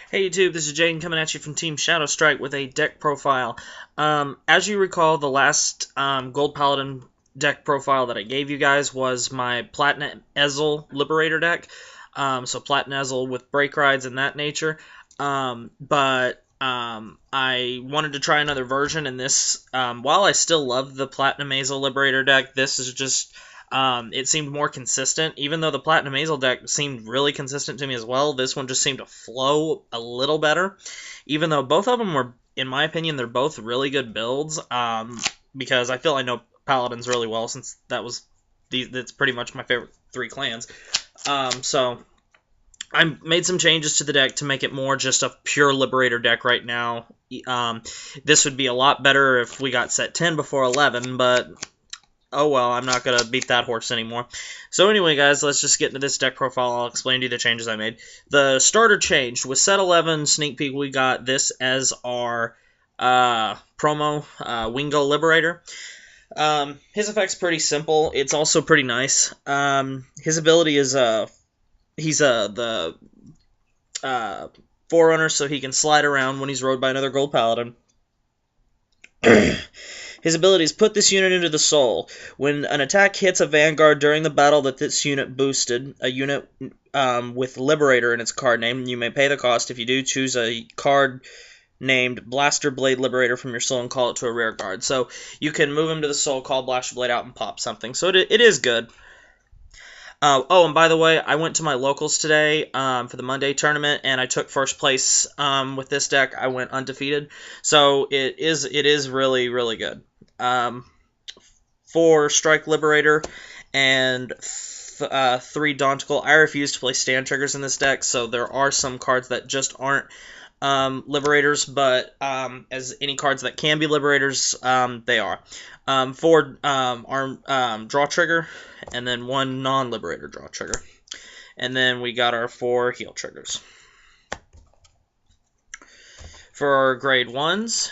Hey YouTube, this is Jaden coming at you from Team Shadow Strike with a deck profile. As you recall, the last Gold Paladin deck profile that I gave you guys was my Platinum Ezel Liberator deck. So Platinum Ezel with break rides and that nature. But I wanted to try another version, and this, while I still love the Platinum Ezel Liberator deck, this is just... it seemed more consistent. Even though the Platinum Azel deck seemed really consistent to me as well, this one just seemed to flow a little better. Even though both of them were, in my opinion, they're both really good builds. Because I feel I know Paladins really well, since that's pretty much my favorite three clans. So I made some changes to the deck to make it more just a pure Liberator deck right now. This would be a lot better if we got set 10 before 11, but... oh well, I'm not going to beat that horse anymore. So anyway, guys, let's just get into this deck profile. I'll explain to you the changes I made. The starter changed. With set 11 sneak peek, we got this as our promo, Wingo Liberator. His effect's pretty simple. It's also pretty nice. His ability is, he's the Forerunner, so he can slide around when he's rode by another Gold Paladin. His ability is put this unit into the soul. When an attack hits a Vanguard during the battle that this unit boosted, a unit with Liberator in its card name, you may pay the cost. If you do, choose a card named Blaster Blade Liberator from your soul and call it to a rear guard. So you can move him to the soul, call Blaster Blade out, and pop something. So it is good. Oh, and by the way, I went to my locals today for the Monday tournament, and I took first place with this deck. I went undefeated, so it is really, really good. For Strike Liberator and 3 Daunticle, I refuse to play stand triggers in this deck, so there are some cards that just aren't Liberators, but as any cards that can be Liberators, they are. 4 draw trigger, and then 1 non-Liberator draw trigger. And then we got our 4 heal triggers. For our grade 1s,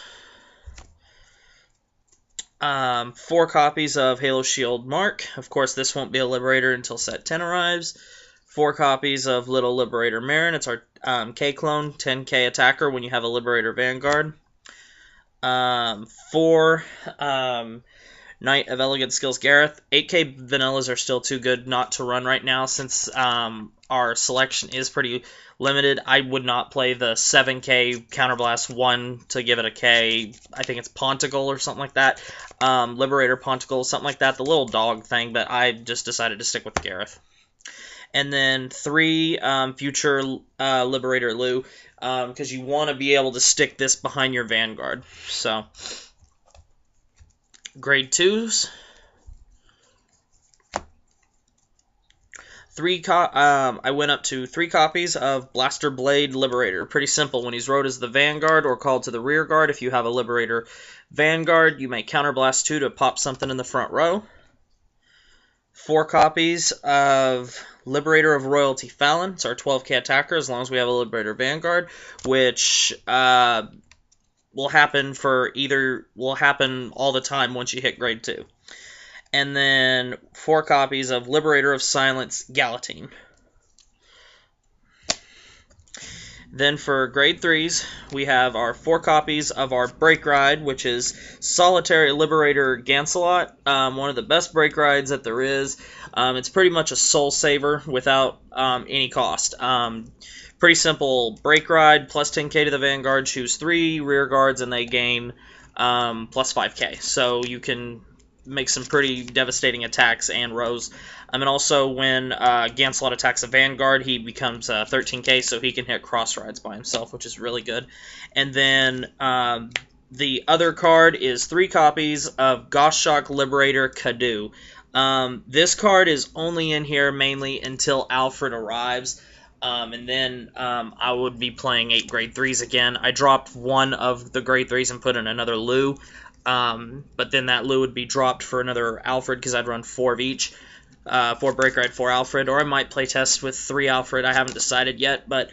4 copies of Halo Shield Mark. Of course, this won't be a Liberator until set 10 arrives. 4 copies of Little Liberator Marin. It's our K-clone, 10k attacker when you have a Liberator Vanguard. 4 Knight of Elegant Skills Gareth. 8k vanillas are still too good not to run right now, since our selection is pretty limited. I would not play the 7k Counterblast 1 to give it a K. I think it's Ponticle or something like that. Liberator Ponticle, something like that. The little dog thing, but I just decided to stick with Gareth. And then 3 future Liberator Lu, because you want to be able to stick this behind your Vanguard. So, grade 2s. I went up to 3 copies of Blaster Blade Liberator. Pretty simple. When he's rode as the Vanguard or called to the rear guard, if you have a Liberator Vanguard, you may Counterblast 2 to pop something in the front row. 4 copies of Liberator of Royalty Fallon. It's our 12k attacker as long as we have a Liberator Vanguard, which will happen all the time once you hit grade 2. And then 4 copies of Liberator of Silence Galatine. Then for grade 3s, we have our 4 copies of our Break Ride, which is Solitary Liberator Gancelot, one of the best break rides that there is. It's pretty much a soul saver without any cost. Pretty simple break ride, plus 10k to the Vanguard, choose 3 rear guards, and they gain plus 5k. So you can make some pretty devastating attacks and rows. And also when Gancelot attacks a Vanguard, he becomes 13k, so he can hit cross rides by himself, which is really good. And then the other card is 3 copies of Goshawk Liberator Kadu. This card is only in here mainly until Alfred arrives. And then I would be playing 8 grade 3s again. I dropped 1 of the grade 3s and put in another Lu. But then that Lu would be dropped for another Alfred because I'd run 4 of each. 4 Break Ride, 4 Alfred, or I might play test with 3 Alfred. I haven't decided yet, but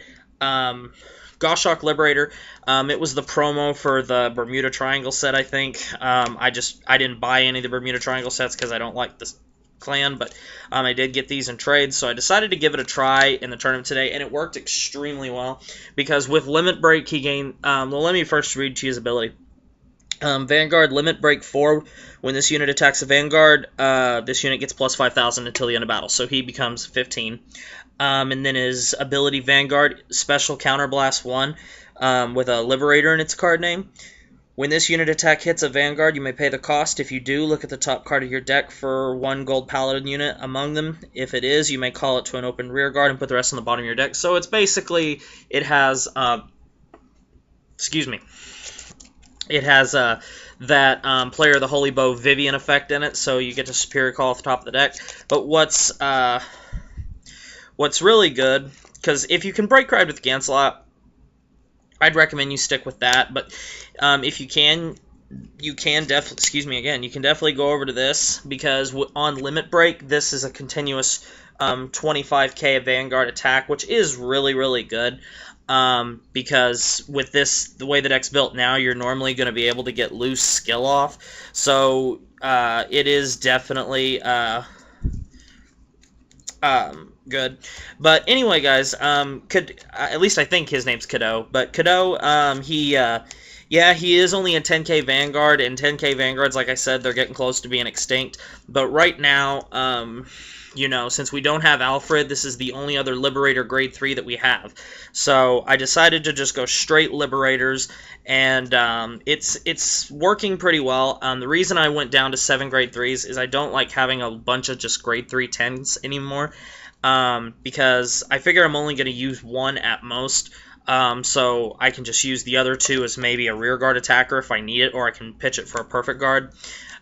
Goshawk Liberator, it was the promo for the Bermuda Triangle set, I think. I didn't buy any of the Bermuda Triangle sets because I don't like this clan, but I did get these in trades, so I decided to give it a try in the tournament today, and it worked extremely well, because with Limit Break, he gained, well, let me first read to you his ability. Vanguard, Limit Break 4, when this unit attacks a Vanguard, this unit gets plus 5,000 until the end of battle, so he becomes 15. And then his ability, Vanguard, Special Counterblast 1, with a Liberator in its card name. When this unit attack hits a Vanguard, you may pay the cost. If you do, look at the top card of your deck for 1 Gold Paladin unit among them. If it is, you may call it to an open rear guard and put the rest on the bottom of your deck. So it's basically, it has, it has that Player of the Holy Bow Vivian effect in it, so you get to Superior Call off the top of the deck. But what's really good, because if you can break ride with Ganslot, I'd recommend you stick with that. But if you can definitely go over to this, because on Limit Break, this is a continuous 25k of Vanguard attack, which is really, really good. Because with this, the way the deck's built now, you're normally going to be able to get loose skill off. So it is definitely good. But anyway, guys, at least I think his name's Cadeau. But Cadeau, he is only a 10k Vanguard, and 10k Vanguards, like I said, they're getting close to being extinct. But right now, since we don't have Alfred, this is the only other Liberator grade 3 that we have. So I decided to just go straight Liberators, and it's working pretty well. The reason I went down to 7 grade 3s is I don't like having a bunch of just grade 3 10s anymore, because I figure I'm only going to use 1 at most. So I can just use the other 2 as maybe a rear guard attacker if I need it, or I can pitch it for a perfect guard.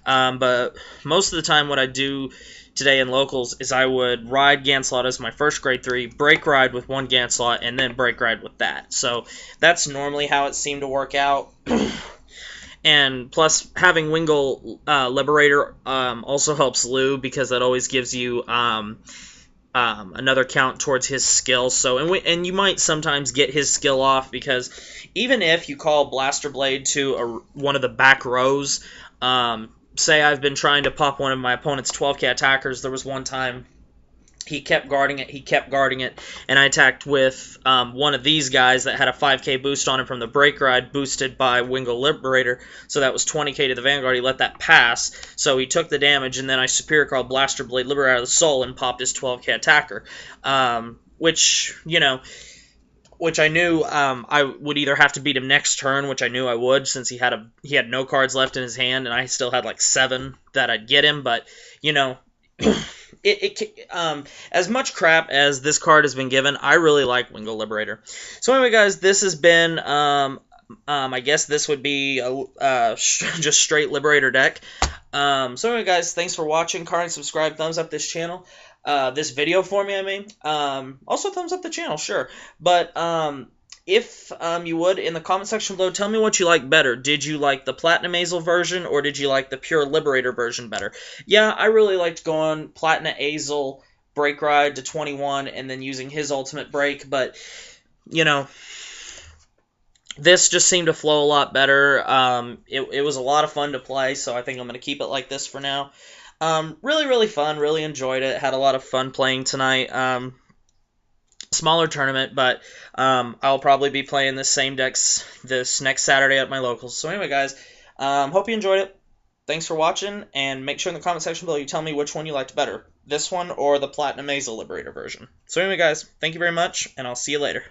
But most of the time what I do today in locals is I would ride Ganslot as my first grade 3, break ride with 1 Ganslot, and then break ride with that. So that's normally how it seemed to work out. And plus, having Wingull Liberator also helps Lou, because that always gives you another count towards his skill. So and you might sometimes get his skill off, because even if you call Blaster Blade to one of the back rows, say I've been trying to pop one of my opponent's 12k attackers, there was one time he kept guarding it, and I attacked with one of these guys that had a 5k boost on him from the break ride, boosted by Wingull Liberator, so that was 20k to the Vanguard. He let that pass, so he took the damage, and then I Superior Called Blaster Blade Liberator out of the Soul and popped his 12k attacker, which I knew I would either have to beat him next turn, which I knew I would, since he had no cards left in his hand, and I still had like 7 that I'd get him. But as much crap as this card has been given, I really like Wingull Liberator. So anyway, guys, this has been I guess this would be a just straight Liberator deck. So anyway, guys, thanks for watching. Comment, subscribe, thumbs up this channel. This video for me, I mean. Also thumbs up the channel, sure. But if you would, in the comment section below, tell me what you like better. Did you like the Platinum Azel version, or did you like the pure Liberator version better? Yeah, I really liked going Platinum Azel, break ride to 21, and then using his ultimate break, but, this just seemed to flow a lot better. It was a lot of fun to play, so I think I'm going to keep it like this for now. Really, really fun. Really enjoyed it. Had a lot of fun playing tonight. Smaller tournament, but I'll probably be playing this same decks this next Saturday at my locals. So anyway, guys, hope you enjoyed it. Thanks for watching, and make sure in the comment section below you tell me which one you liked better, this one or the Platinum Azel Liberator version. So anyway, guys, thank you very much, and I'll see you later.